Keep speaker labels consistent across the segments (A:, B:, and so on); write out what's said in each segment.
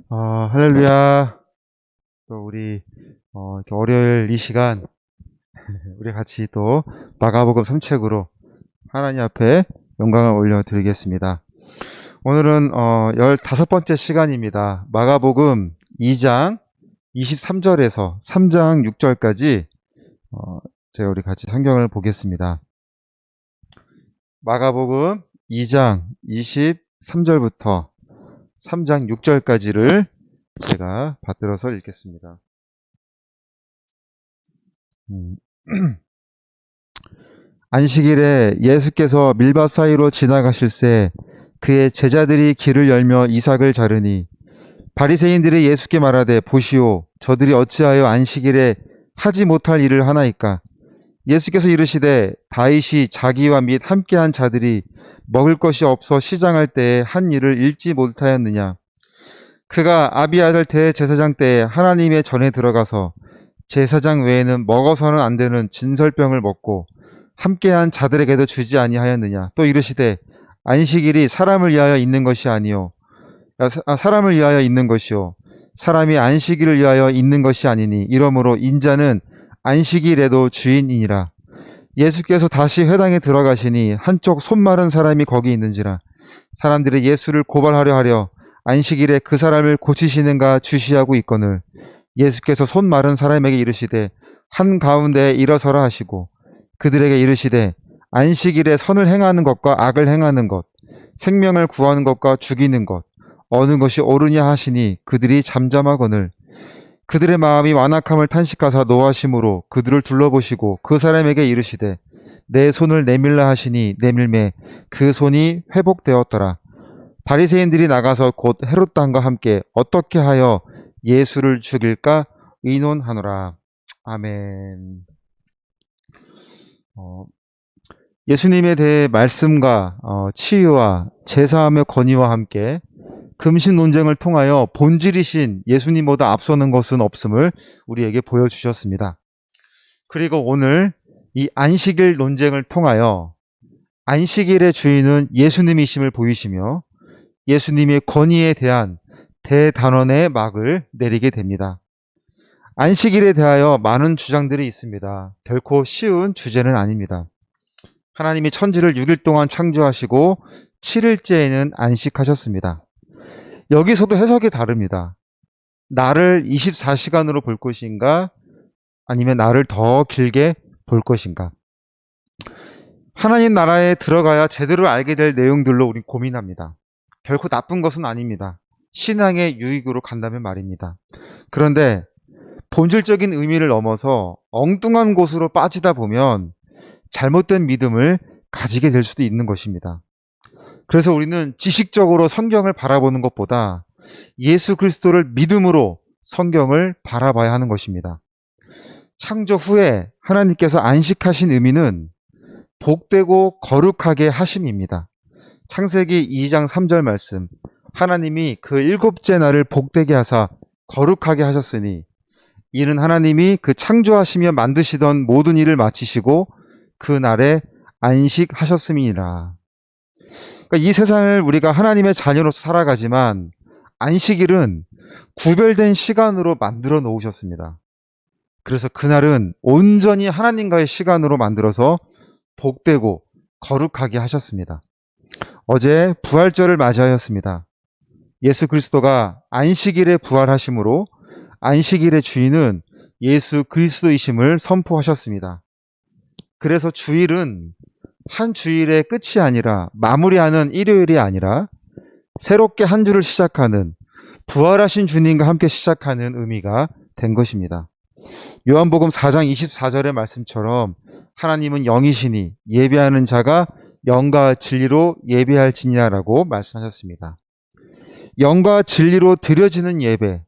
A: 할렐루야. 또 우리 이렇게 월요일 이 시간 우리 같이 또 마가복음 3책으로 하나님 앞에 영광을 올려드리겠습니다. 오늘은 15번째 시간입니다. 마가복음 2장 23절에서 3장 6절까지 제가 우리 같이 성경을 보겠습니다. 마가복음 2장 23절부터 3장 6절까지를 제가 받들어서 읽겠습니다. 안식일에 예수께서 밀밭 사이로 지나가실새 그의 제자들이 길을 열며 이삭을 자르니 바리새인들이 예수께 말하되 보시오 저들이 어찌하여 안식일에 하지 못할 일을 하나이까. 예수께서 이르시되 다윗이 자기와 및 함께한 자들이 먹을 것이 없어 시장할 때에 한 일을 잃지 못하였느냐. 그가 아비아들 대제사장 때에 하나님의 전에 들어가서 제사장 외에는 먹어서는 안 되는 진설병을 먹고 함께한 자들에게도 주지 아니하였느냐. 또 이르시되 안식일이 사람을 위하여 있는 것이 아니요 사람을 위하여 있는 것이요 사람이 안식일을 위하여 있는 것이 아니니 이러므로 인자는 안식일에도 주인이니라. 예수께서 다시 회당에 들어가시니 한쪽 손 마른 사람이 거기 있는지라. 사람들이 예수를 고발하려 하려 안식일에 그 사람을 고치시는가 주시하고 있거늘 예수께서 손 마른 사람에게 이르시되 한가운데에 일어서라 하시고 그들에게 이르시되 안식일에 선을 행하는 것과 악을 행하는 것, 생명을 구하는 것과 죽이는 것 어느 것이 옳으냐 하시니 그들이 잠잠하거늘 그들의 마음이 완악함을 탄식하사 노하심으로 그들을 둘러보시고 그 사람에게 이르시되 내 손을 내밀라 하시니 내밀매 그 손이 회복되었더라. 바리새인들이 나가서 곧 헤롯 당과 함께 어떻게 하여 예수를 죽일까 의논하노라. 아멘. 예수님에 대해 말씀과 치유와 제사함의 권위와 함께 금신 논쟁을 통하여 본질이신 예수님보다 앞서는 것은 없음을 우리에게 보여주셨습니다. 그리고 오늘 이 안식일 논쟁을 통하여 안식일의 주인은 예수님이심을 보이시며 예수님의 권위에 대한 대단원의 막을 내리게 됩니다. 안식일에 대하여 많은 주장들이 있습니다. 결코 쉬운 주제는 아닙니다. 하나님이 천지를 6일 동안 창조하시고 7일째에는 안식하셨습니다. 여기서도 해석이 다릅니다. 나를 24시간으로 볼 것인가 아니면 나를 더 길게 볼 것인가. 하나님 나라에 들어가야 제대로 알게 될 내용들로 우리 고민합니다. 결코 나쁜 것은 아닙니다. 신앙의 유익으로 간다면 말입니다. 그런데 본질적인 의미를 넘어서 엉뚱한 곳으로 빠지다 보면 잘못된 믿음을 가지게 될 수도 있는 것입니다. 그래서 우리는 지식적으로 성경을 바라보는 것보다 예수 그리스도를 믿음으로 성경을 바라봐야 하는 것입니다. 창조 후에 하나님께서 안식하신 의미는 복되고 거룩하게 하심입니다. 창세기 2장 3절 말씀, 하나님이 그 일곱째 날을 복되게 하사 거룩하게 하셨으니 이는 하나님이 그 창조하시며 만드시던 모든 일을 마치시고 그 날에 안식하셨음이니라. 그러니까 이 세상을 우리가 하나님의 자녀로서 살아가지만 안식일은 구별된 시간으로 만들어 놓으셨습니다. 그래서 그날은 온전히 하나님과의 시간으로 만들어서 복되고 거룩하게 하셨습니다. 어제 부활절을 맞이하였습니다. 예수 그리스도가 안식일에 부활하심으로 안식일의 주인은 예수 그리스도이심을 선포하셨습니다. 그래서 주일은 한 주일의 끝이 아니라 마무리하는 일요일이 아니라 새롭게 한 주를 시작하는 부활하신 주님과 함께 시작하는 의미가 된 것입니다. 요한복음 4장 24절의 말씀처럼 하나님은 영이시니 예배하는 자가 영과 진리로 예배할지니라고 말씀하셨습니다. 영과 진리로 드려지는 예배,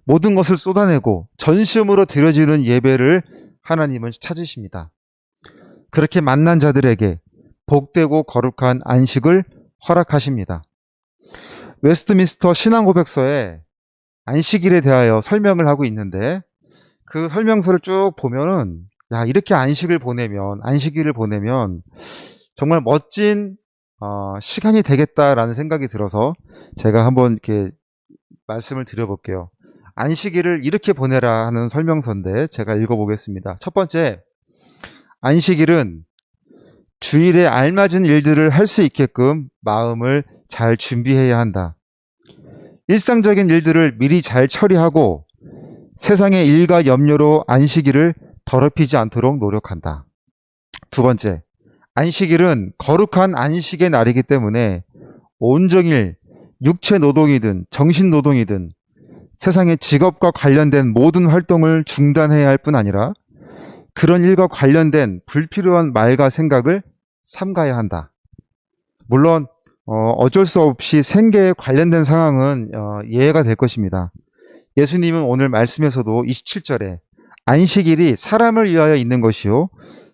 A: 모든 것을 쏟아내고 전심으로 드려지는 예배를 하나님은 찾으십니다. 그렇게 만난 자들에게 복되고 거룩한 안식을 허락하십니다. 웨스트민스터 신앙고백서에 안식일에 대하여 설명을 하고 있는데 그 설명서를 쭉 보면은 이렇게 안식일을 보내면 정말 멋진 시간이 되겠다라는 생각이 들어서 제가 한번 이렇게 말씀을 드려볼게요. 안식일을 이렇게 보내라 하는 설명서인데 제가 읽어보겠습니다. 첫 번째, 안식일은 주일에 알맞은 일들을 할 수 있게끔 마음을 잘 준비해야 한다. 일상적인 일들을 미리 잘 처리하고 세상의 일과 염려로 안식일을 더럽히지 않도록 노력한다. 두 번째, 안식일은 거룩한 안식의 날이기 때문에 온종일 육체 노동이든 정신 노동이든 세상의 직업과 관련된 모든 활동을 중단해야 할 뿐 아니라 그런 일과 관련된 불필요한 말과 생각을 삼가야 한다. 물론 어쩔 수 없이 생계에 관련된 상황은 예외가 될 것입니다. 예수님은 오늘 말씀에서도 27절에 안식일이 사람을 위하여 있는 것이요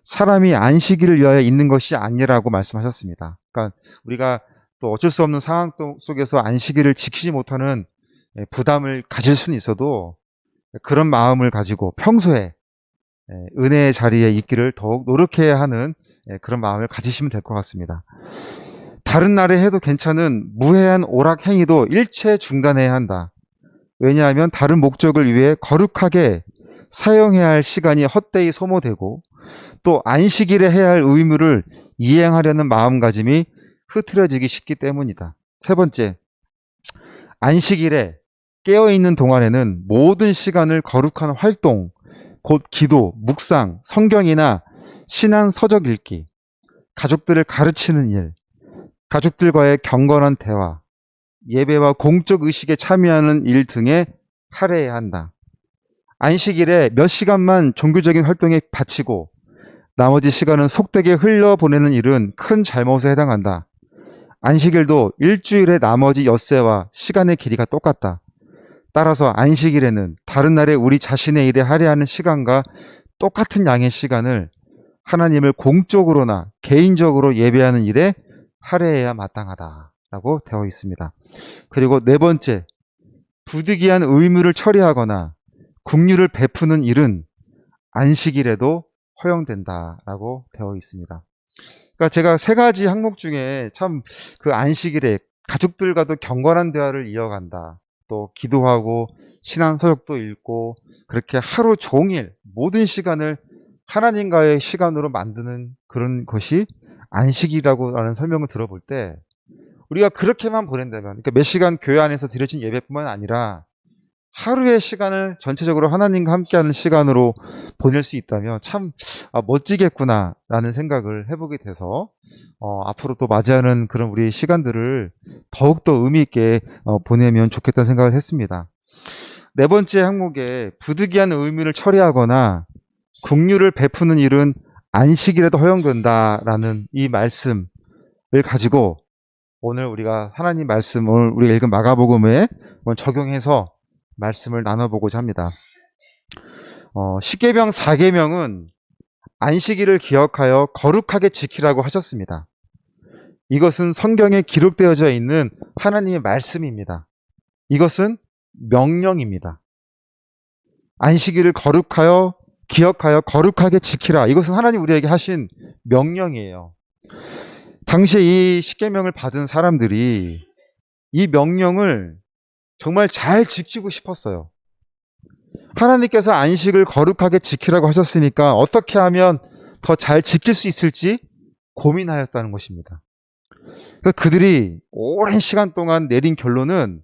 A: 사람이 안식일을 위하여 있는 것이 아니라고 말씀하셨습니다. 그러니까 우리가 또 어쩔 수 없는 상황 속에서 안식일을 지키지 못하는 부담을 가질 수는 있어도 그런 마음을 가지고 평소에 은혜의 자리에 있기를 더욱 노력해야 하는 그런 마음을 가지시면 될 것 같습니다. 다른 날에 해도 괜찮은 무해한 오락 행위도 일체 중단해야 한다. 왜냐하면 다른 목적을 위해 거룩하게 사용해야 할 시간이 헛되이 소모되고 또 안식일에 해야 할 의무를 이행하려는 마음가짐이 흐트러지기 쉽기 때문이다. 세 번째, 안식일에 깨어있는 동안에는 모든 시간을 거룩한 활동, 곧 기도, 묵상, 성경이나 신앙 서적 읽기, 가족들을 가르치는 일, 가족들과의 경건한 대화, 예배와 공적 의식에 참여하는 일 등에 할애해야 한다. 안식일에 몇 시간만 종교적인 활동에 바치고 나머지 시간은 속되게 흘려보내는 일은 큰 잘못에 해당한다. 안식일도 일주일의 나머지 엿새와 시간의 길이가 똑같다. 따라서 안식일에는 다른 날에 우리 자신의 일에 할애하는 시간과 똑같은 양의 시간을 하나님을 공적으로나 개인적으로 예배하는 일에 할애해야 마땅하다라고 되어 있습니다. 그리고 네 번째, 부득이한 의무를 처리하거나 국류를 베푸는 일은 안식일에도 허용된다라고 되어 있습니다. 그러니까 제가 세 가지 항목 중에 참 그 안식일에 가족들과도 경건한 대화를 이어간다. 또 기도하고 신앙 서적도 읽고 그렇게 하루 종일 모든 시간을 하나님과의 시간으로 만드는 그런 것이 안식이라고 하는 설명을 들어볼 때 우리가 그렇게만 보낸다면 그러니까 몇 시간 교회 안에서 드려진 예배뿐만 아니라 하루의 시간을 전체적으로 하나님과 함께하는 시간으로 보낼 수 있다면 참 멋지겠구나라는 생각을 해보게 돼서 앞으로 또 맞이하는 그런 우리 시간들을 더욱더 의미 있게 보내면 좋겠다는 생각을 했습니다. 네 번째 항목에 부득이한 의무를 처리하거나 국류를 베푸는 일은 안식일에도 허용된다라는 이 말씀을 가지고 오늘 우리가 하나님 말씀을 우리가 읽은 마가복음에 적용해서 말씀을 나눠보고자 합니다. 십계명 4계명은 안식일을 기억하여 거룩하게 지키라고 하셨습니다. 이것은 성경에 기록되어져 있는 하나님의 말씀입니다. 이것은 명령입니다. 안식일을 거룩하여 기억하여 거룩하게 지키라. 이것은 하나님 우리에게 하신 명령이에요. 당시에 이 십계명을 받은 사람들이 이 명령을 정말 잘 지키고 싶었어요. 하나님께서 안식을 거룩하게 지키라고 하셨으니까 어떻게 하면 더 잘 지킬 수 있을지 고민하였다는 것입니다. 그들이 오랜 시간 동안 내린 결론은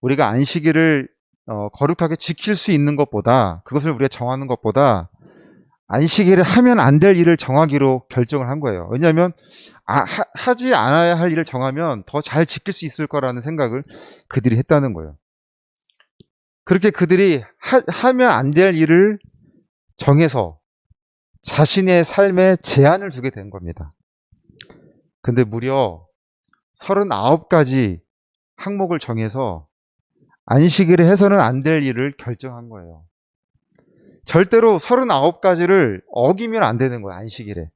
A: 우리가 안식일을 거룩하게 지킬 수 있는 것보다 그것을 우리가 정하는 것보다 안식일에 하면 안 될 일을 정하기로 결정을 한 거예요. 왜냐하면 하지 않아야 할 일을 정하면 더 잘 지킬 수 있을 거라는 생각을 그들이 했다는 거예요. 그렇게 그들이 하면 안 될 일을 정해서 자신의 삶에 제한을 두게 된 겁니다. 근데 무려 39가지 항목을 정해서 안식일에 해서는 안 될 일을 결정한 거예요. 절대로 39가지를 어기면 안 되는 거예요. 안식일에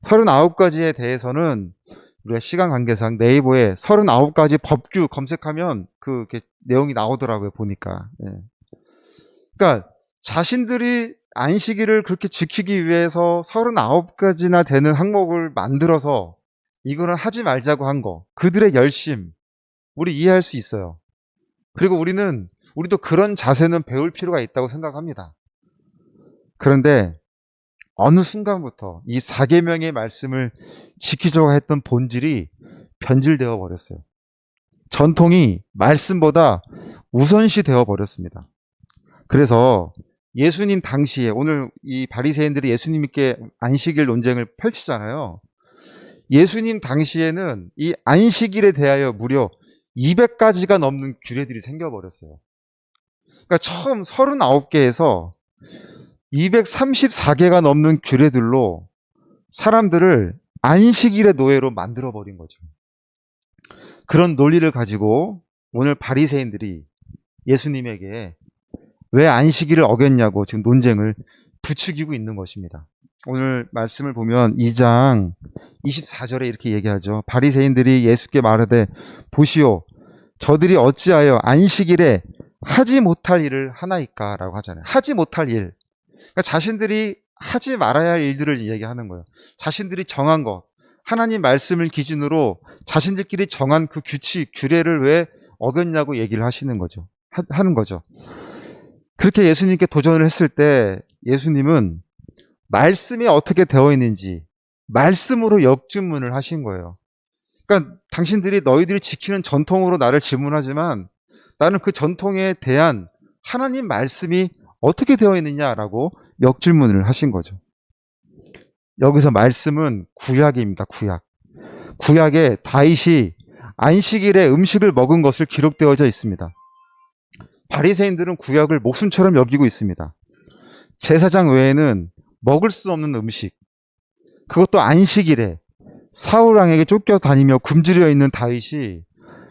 A: 39가지에 대해서는 우리가 시간 관계상 네이버에 39가지 법규 검색하면 그 내용이 나오더라고요. 보니까. 그러니까 자신들이 안식일을 그렇게 지키기 위해서 39가지나 되는 항목을 만들어서 이거는 하지 말자고 한 거, 그들의 열심 우리 이해할 수 있어요. 그리고 우리도 그런 자세는 배울 필요가 있다고 생각합니다. 그런데 어느 순간부터 이 4계명의 말씀을 지키자고 했던 본질이 변질되어 버렸어요. 전통이 말씀보다 우선시 되어 버렸습니다. 그래서 예수님 당시에 오늘 이 바리새인들이 예수님께 안식일 논쟁을 펼치잖아요. 예수님 당시에는 이 안식일에 대하여 무려 200가지가 넘는 규례들이 생겨버렸어요. 그러니까 처음 39개에서 234개가 넘는 규례들로 사람들을 안식일의 노예로 만들어버린 거죠. 그런 논리를 가지고 오늘 바리새인들이 예수님에게 왜 안식일을 어겼냐고 지금 논쟁을 부추기고 있는 것입니다. 오늘 말씀을 보면 2장 24절에 이렇게 얘기하죠. 바리새인들이 예수께 말하되 보시오 저들이 어찌하여 안식일에 하지 못할 일을 하나이까 라고 하잖아요. 하지 못할 일. 그러니까 자신들이 하지 말아야 할 일들을 얘기하는 거예요. 자신들이 정한 것, 하나님 말씀을 기준으로 자신들끼리 정한 그 규칙, 규례를 왜 어겼냐고 얘기를 하시는 거죠. 하는 거죠. 그렇게 예수님께 도전을 했을 때 예수님은 말씀이 어떻게 되어 있는지 말씀으로 역주문을 하신 거예요. 그러니까 당신들이 너희들이 지키는 전통으로 나를 질문하지만 나는 그 전통에 대한 하나님 말씀이 어떻게 되어 있느냐라고 역질문을 하신 거죠. 여기서 말씀은 구약입니다. 구약. 구약에 다윗이 안식일에 음식을 먹은 것을 기록되어져 있습니다. 바리새인들은 구약을 목숨처럼 여기고 있습니다. 제사장 외에는 먹을 수 없는 음식, 그것도 안식일에 사울 왕에게 쫓겨다니며 굶주려 있는 다윗이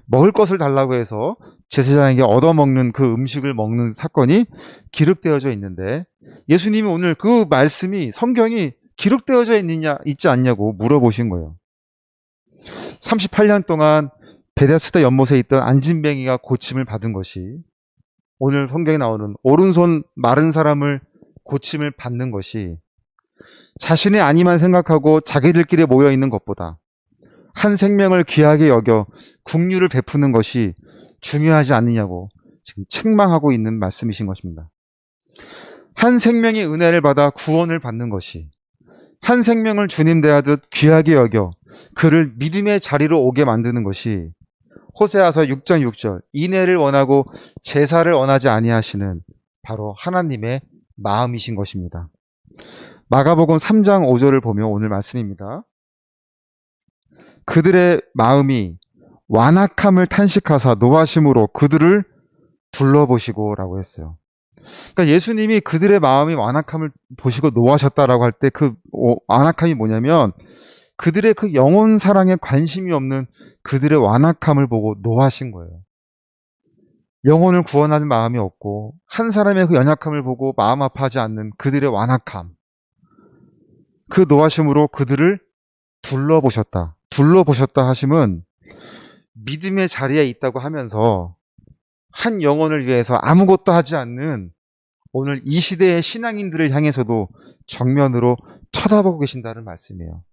A: 먹을 것을 달라고 해서 제사장에게 얻어먹는 그 음식을 먹는 사건이 기록되어져 있는데 예수님이 오늘 그 말씀이 성경이 기록되어져 있지 않냐고 물어보신 거예요. 38년 동안 베데스다 연못에 있던 안진뱅이가 고침을 받은 것이 오늘 성경에 나오는 오른손 마른 사람을 고침을 받는 것이 자신의 안위만 생각하고 자기들끼리 모여 있는 것보다 한 생명을 귀하게 여겨 국류를 베푸는 것이 중요하지 않느냐고 지금 책망하고 있는 말씀이신 것입니다. 한 생명의 은혜를 받아 구원을 받는 것이 한 생명을 주님 대하듯 귀하게 여겨 그를 믿음의 자리로 오게 만드는 것이 호세아서 6장 6절 인애를 원하고 제사를 원하지 아니하시는 바로 하나님의 마음이신 것입니다. 마가복음 3장 5절을 보면 오늘 말씀입니다. 그들의 마음이 완악함을 탄식하사 노하심으로 그들을 둘러보시고 라고 했어요. 그러니까 예수님이 그들의 마음이 완악함을 보시고 노하셨다라고 할 때 그 완악함이 뭐냐면 그들의 그 영혼 사랑에 관심이 없는 그들의 완악함을 보고 노하신 거예요. 영혼을 구원하는 마음이 없고 한 사람의 그 연약함을 보고 마음 아파하지 않는 그들의 완악함, 그 노하심으로 그들을 둘러보셨다. 둘러보셨다 하심은 믿음의 자리에 있다고 하면서 한 영혼을 위해서 아무것도 하지 않는 오늘 이 시대의 신앙인들을 향해서도 정면으로 쳐다보고 계신다는 말씀이에요.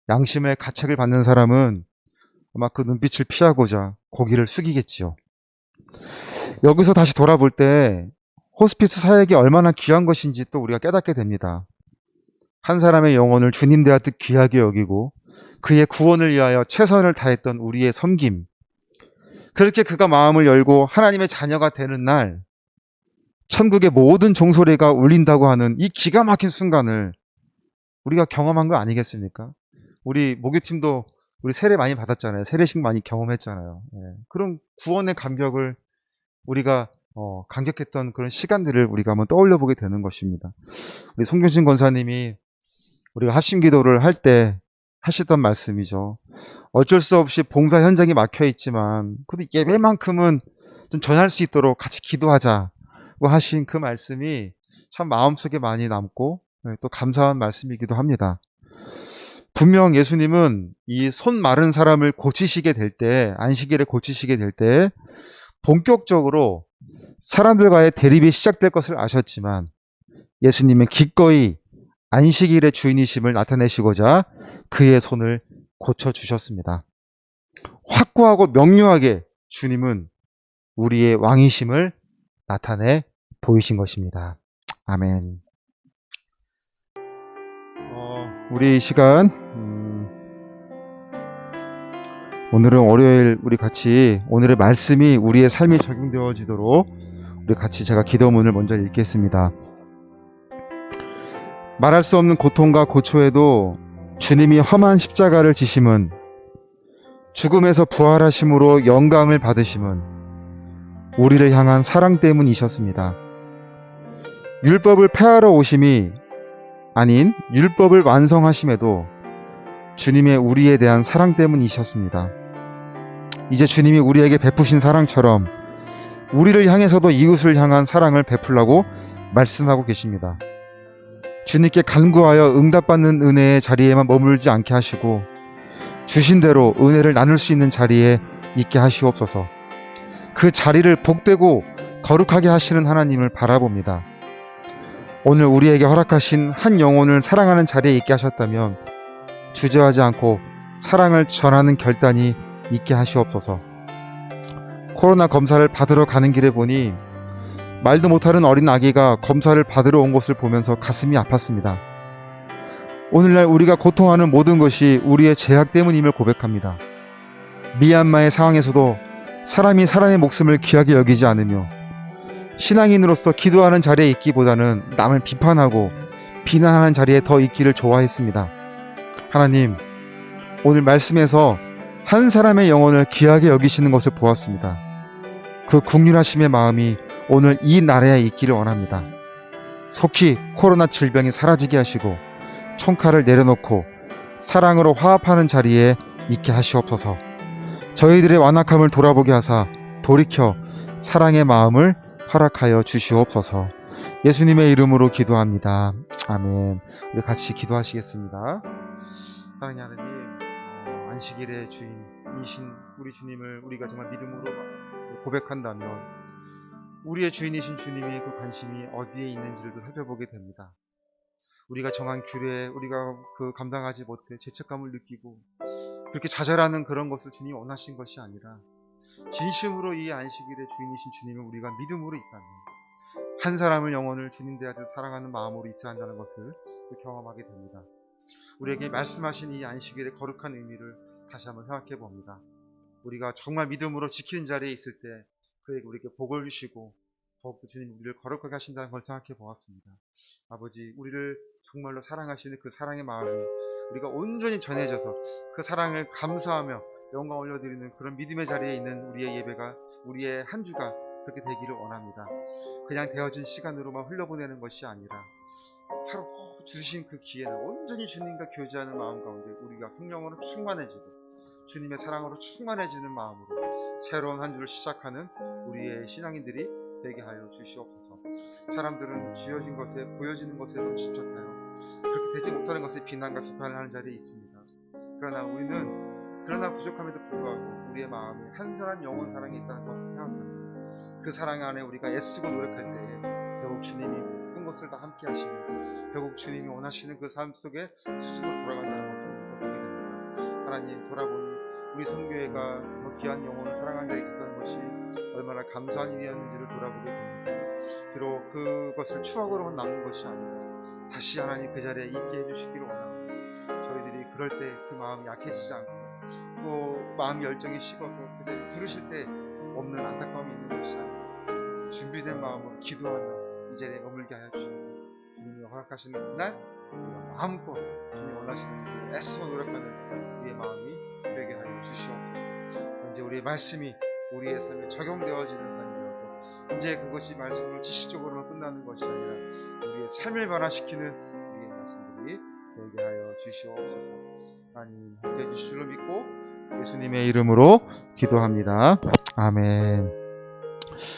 A: 양심의 가책을 받는 사람은 아마 그 눈빛을 피하고자 고개를 숙이겠지요. 여기서 다시 돌아볼 때 호스피스 사역이 얼마나 귀한 것인지 또 우리가 깨닫게 됩니다. 한 사람의 영혼을 주님 대하듯 귀하게 여기고 그의 구원을 위하여 최선을 다했던 우리의 섬김, 그렇게 그가 마음을 열고 하나님의 자녀가 되는 날 천국의 모든 종소리가 울린다고 하는 이 기가 막힌 순간을 우리가 경험한 거 아니겠습니까? 우리 목요팀도 우리 세례 많이 받았잖아요. 세례식 많이 경험했잖아요. 그런 구원의 감격을 우리가 감격했던 그런 시간들을 우리가 한번 떠올려 보게 되는 것입니다. 우리 송경신 권사님이 우리가 합심기도를 할 때 하시던 말씀이죠. 어쩔 수 없이 봉사 현장이 막혀 있지만 그래도 예배만큼은 좀 전할 수 있도록 같이 기도하자고 하신 그 말씀이 참 마음속에 많이 남고 또 감사한 말씀이기도 합니다. 분명 예수님은 이 손 마른 사람을 고치시게 될 때, 안식일에 고치시게 될 때 본격적으로 사람들과의 대립이 시작될 것을 아셨지만 예수님은 기꺼이 안식일의 주인이심을 나타내시고자 그의 손을 고쳐주셨습니다. 확고하고 명료하게 주님은 우리의 왕이심을 나타내 보이신 것입니다. 아멘. 우리 이 시간 오늘은 월요일 우리 같이 오늘의 말씀이 우리의 삶에 적용되어지도록 우리 같이 제가 기도문을 먼저 읽겠습니다. 말할 수 없는 고통과 고초에도 주님이 험한 십자가를 지심은, 죽음에서 부활하심으로 영광을 받으심은 우리를 향한 사랑 때문이셨습니다. 율법을 폐하러 오심이 아닌 율법을 완성하심에도 주님의 우리에 대한 사랑 때문이셨습니다. 이제 주님이 우리에게 베푸신 사랑처럼 우리를 향해서도 이웃을 향한 사랑을 베풀라고 말씀하고 계십니다. 주님께 간구하여 응답받는 은혜의 자리에만 머물지 않게 하시고 주신 대로 은혜를 나눌 수 있는 자리에 있게 하시옵소서. 그 자리를 복되고 거룩하게 하시는 하나님을 바라봅니다. 오늘 우리에게 허락하신 한 영혼을 사랑하는 자리에 있게 하셨다면 주저하지 않고 사랑을 전하는 결단이 있게 하시옵소서. 코로나 검사를 받으러 가는 길에 보니 말도 못하는 어린 아기가 검사를 받으러 온 것을 보면서 가슴이 아팠습니다. 오늘날 우리가 고통하는 모든 것이 우리의 죄악 때문임을 고백합니다. 미얀마의 상황에서도 사람이 사람의 목숨을 귀하게 여기지 않으며 신앙인으로서 기도하는 자리에 있기보다는 남을 비판하고 비난하는 자리에 더 있기를 좋아했습니다. 하나님, 오늘 말씀에서 한 사람의 영혼을 귀하게 여기시는 것을 보았습니다. 그 국률하심의 마음이 오늘 이 나라에 있기를 원합니다. 속히 코로나 질병이 사라지게 하시고 총칼을 내려놓고 사랑으로 화합하는 자리에 있게 하시옵소서. 저희들의 완악함을 돌아보게 하사 돌이켜 사랑의 마음을 허락하여 주시옵소서. 예수님의 이름으로 기도합니다. 아멘. 우리 같이 기도하시겠습니다. 사랑의 하나님, 안식일의 주인이신 우리 주님을 우리가 정말 믿음으로 고백한다면 우리의 주인이신 주님의 그 관심이 어디에 있는지를 살펴보게 됩니다. 우리가 정한 규례에 우리가 그 감당하지 못해 죄책감을 느끼고 그렇게 좌절하는 그런 것을 주님이 원하신 것이 아니라 진심으로 이 안식일의 주인이신 주님을 우리가 믿음으로 있다면 한 사람을 영혼을 주님 대하듯 사랑하는 마음으로 있어야 한다는 것을 경험하게 됩니다. 우리에게 말씀하신 이 안식일의 거룩한 의미를 다시 한번 생각해 봅니다. 우리가 정말 믿음으로 지키는 자리에 있을 때 그에게 우리에게 복을 주시고 더욱더 주님 우리를 거룩하게 하신다는 걸 생각해 보았습니다. 아버지, 우리를 정말로 사랑하시는 그 사랑의 마음이 우리가 온전히 전해져서 그 사랑을 감사하며 영광 올려드리는 그런 믿음의 자리에 있는 우리의 예배가, 우리의 한 주가 그렇게 되기를 원합니다. 그냥 되어진 시간으로만 흘려보내는 것이 아니라 하루 주신 그 기회는 온전히 주님과 교제하는 마음 가운데 우리가 성령으로 충만해지고 주님의 사랑으로 충만해지는 마음으로 새로운 한 주를 시작하는 우리의 신앙인들이 되게 하여 주시옵소서. 사람들은 지어진 것에, 보여지는 것에만 집착하여 그렇게 되지 못하는 것에 비난과 비판을 하는 자리에 있습니다. 그러나 우리는 부족함에도 불구하고 우리의 마음에 한전한 영원 사랑이 있다는 것을 생각합니다. 그 사랑 안에 우리가 애쓰고 노력할 때에 결국 주님이 모든 것을 다 함께 하시며 결국 주님이 원하시는 그 삶 속에 스스로 돌아간다는 것을 우리가 보게 됩니다. 하나님, 돌아보니 우리 선교회가 귀한 영혼을 사랑하는 자에 있었다는 것이 얼마나 감사한 일이었는지를 돌아보게 됩니다. 비록 그것을 추억으로만 남는 것이 아니라 다시 하나님 그 자리에 있게 해주시기를 원합니다. 저희들이 그럴 때 그 마음이 약해지지 않고 또 마음 열정이 식어서 그때 부르실 때 없는 안타까움이 있는 것이 아니라 준비된 마음으로 기도하며 이 자리에 머물게 하여 주시고 주님이 허락하시는 그날 우리가 마음껏 주님이 원하시는 그 애쓰고 노력하는 우리의 마음이 되게 하여 주시옵소서. 이제 우리의 말씀이 우리의 삶에 적용되어지는 삶이 되어서 이제 그것이 말씀으로 지식적으로만 끝나는 것이 아니라 우리의 삶을 변화시키는 우리의 말씀들이 되게 하여 주시옵소서. 하나님 함께 해주실 줄로 믿고 예수님의 이름으로 기도합니다. 아멘.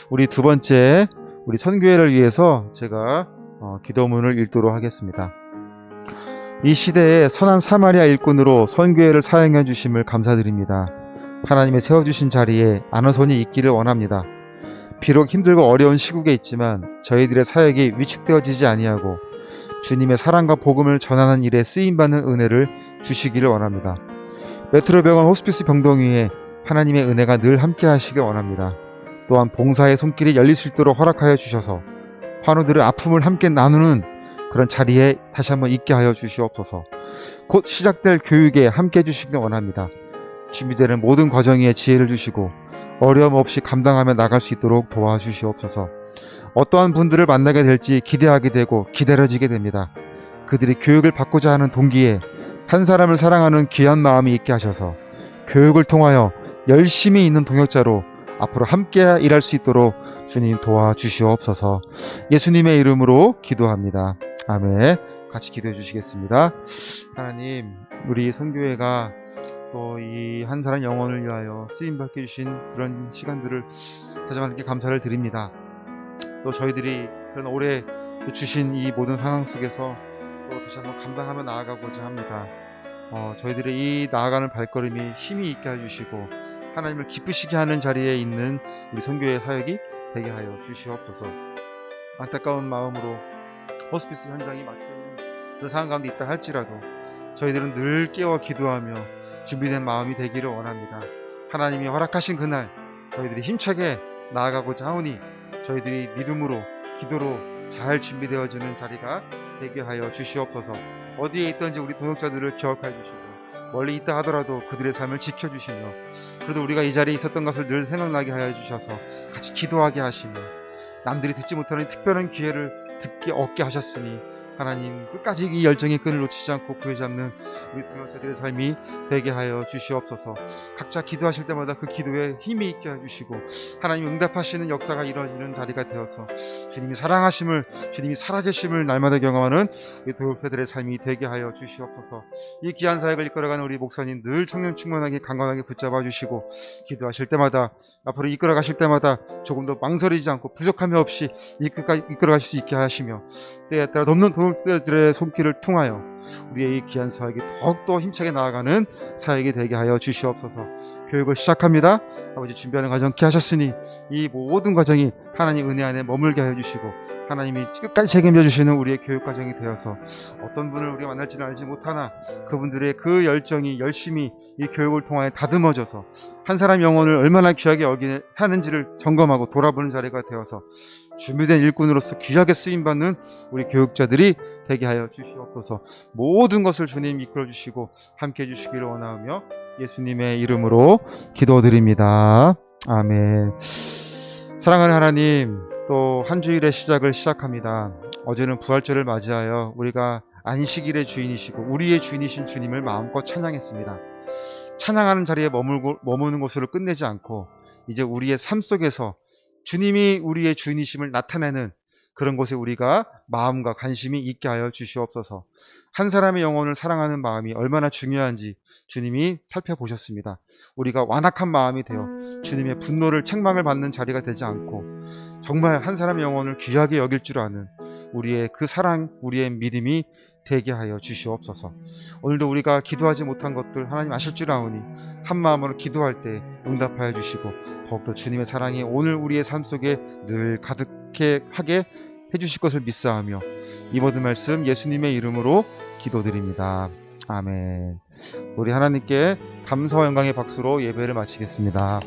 A: 우리 두 번째, 우리 선교회를 위해서 제가 기도문을 읽도록 하겠습니다. 이 시대에 선한 사마리아 일꾼으로 선교회를 사용해 주심을 감사드립니다. 하나님의 세워주신 자리에 아는 손이 있기를 원합니다. 비록 힘들고 어려운 시국에 있지만 저희들의 사역이 위축되어지지 아니하고 주님의 사랑과 복음을 전하는 일에 쓰임받는 은혜를 주시기를 원합니다. 메트로병원 호스피스 병동 위에 하나님의 은혜가 늘 함께 하시길 원합니다. 또한 봉사의 손길이 열릴 수 있도록 허락하여 주셔서 환우들의 아픔을 함께 나누는 그런 자리에 다시 한번 있게 하여 주시옵소서. 곧 시작될 교육에 함께 해주시길 원합니다. 준비되는 모든 과정에 지혜를 주시고 어려움 없이 감당하며 나갈 수 있도록 도와주시옵소서. 어떠한 분들을 만나게 될지 기대하게 되고 기다려지게 됩니다. 그들이 교육을 받고자 하는 동기에 한 사람을 사랑하는 귀한 마음이 있게 하셔서 교육을 통하여 열심히 있는 동역자로 앞으로 함께 일할 수 있도록 주님 도와주시옵소서. 예수님의 이름으로 기도합니다. 아멘. 같이 기도해 주시겠습니다. 하나님, 우리 선교회가 또 이 한 사람 영혼을 위하여 쓰임받게 주신 그런 시간들을 다시 하나님께 감사를 드립니다. 또 저희들이 그런 올해 주신 이 모든 상황 속에서 또 다시 한번 감당하며 나아가고자 합니다. 저희들의 이 나아가는 발걸음이 힘이 있게 해주시고 하나님을 기쁘시게 하는 자리에 있는 우리 선교회 사역이 되게 하여 주시옵소서. 안타까운 마음으로 호스피스 현장이 막혀있는 그런 상황 가운데 있다 할지라도 저희들은 늘 깨어 기도하며 준비된 마음이 되기를 원합니다. 하나님이 허락하신 그날 저희들이 힘차게 나아가고자 하오니 저희들이 믿음으로 기도로 잘 준비되어지는 자리가 되게 하여 주시옵소서. 어디에 있든지 우리 동역자들을 기억하여 주시고 멀리 있다 하더라도 그들의 삶을 지켜주시며 그래도 우리가 이 자리에 있었던 것을 늘 생각나게 하여 주셔서 같이 기도하게 하시며 남들이 듣지 못하는 특별한 기회를 얻게 하셨으니 하나님 끝까지 이 열정의 끈을 놓치지 않고 부여잡는 우리 동역자들의 삶이 되게 하여 주시옵소서. 각자 기도하실 때마다 그 기도에 힘이 있게 해주시고 하나님 응답하시는 역사가 이루어지는 자리가 되어서 주님이 사랑하심을, 주님이 살아계심을 날마다 경험하는 우리 동역자들의 삶이 되게 하여 주시옵소서. 이 귀한 사역을 이끌어가는 우리 목사님 늘 청년 충만하게 강건하게 붙잡아 주시고 기도하실 때마다 앞으로 이끌어가실 때마다 조금 더 망설이지 않고 부족함이 없이 이끌어가실 수 있게 하시며 때에 따라 돕는 동역자들의 손길을 통하여 우리의 이 귀한 사역이 더욱더 힘차게 나아가는 사역이 되게 하여 주시옵소서. 교육을 시작합니다. 아버지 준비하는 과정 함께 하셨으니 이 모든 과정이 하나님 은혜 안에 머물게 하여 주시고 하나님이 끝까지 책임져 주시는 우리의 교육 과정이 되어서 어떤 분을 우리가 만날지는 알지 못하나 그분들의 그 열정이 열심히 이 교육을 통하여 다듬어져서 한 사람 영혼을 얼마나 귀하게 하는지를 점검하고 돌아보는 자리가 되어서 준비된 일꾼으로서 귀하게 쓰임받는 우리 교육자들이 되게 하여 주시옵소서. 모든 것을 주님 이끌어 주시고 함께 해주시기를 원하며 예수님의 이름으로 기도드립니다. 아멘. 사랑하는 하나님, 또 한 주일의 시작을 시작합니다. 어제는 부활절을 맞이하여 우리가 안식일의 주인이시고 우리의 주인이신 주님을 마음껏 찬양했습니다. 찬양하는 자리에 머무는 것으로 끝내지 않고 이제 우리의 삶 속에서 주님이 우리의 주인이심을 나타내는 그런 곳에 우리가 마음과 관심이 있게 하여 주시옵소서. 한 사람의 영혼을 사랑하는 마음이 얼마나 중요한지 주님이 살펴보셨습니다. 우리가 완악한 마음이 되어 주님의 분노를 책망을 받는 자리가 되지 않고 정말 한 사람의 영혼을 귀하게 여길 줄 아는 우리의 그 사랑, 우리의 믿음이 되게 하여 주시옵소서. 오늘도 우리가 기도하지 못한 것들 하나님 아실 줄 아오니 한 마음으로 기도할 때 응답하여 주시고 더욱더 주님의 사랑이 오늘 우리의 삶 속에 늘 가득하게 해주실 것을 믿사하며 이 모든 말씀 예수님의 이름으로 기도드립니다. 아멘. 우리 하나님께 감사와 영광의 박수로 예배를 마치겠습니다.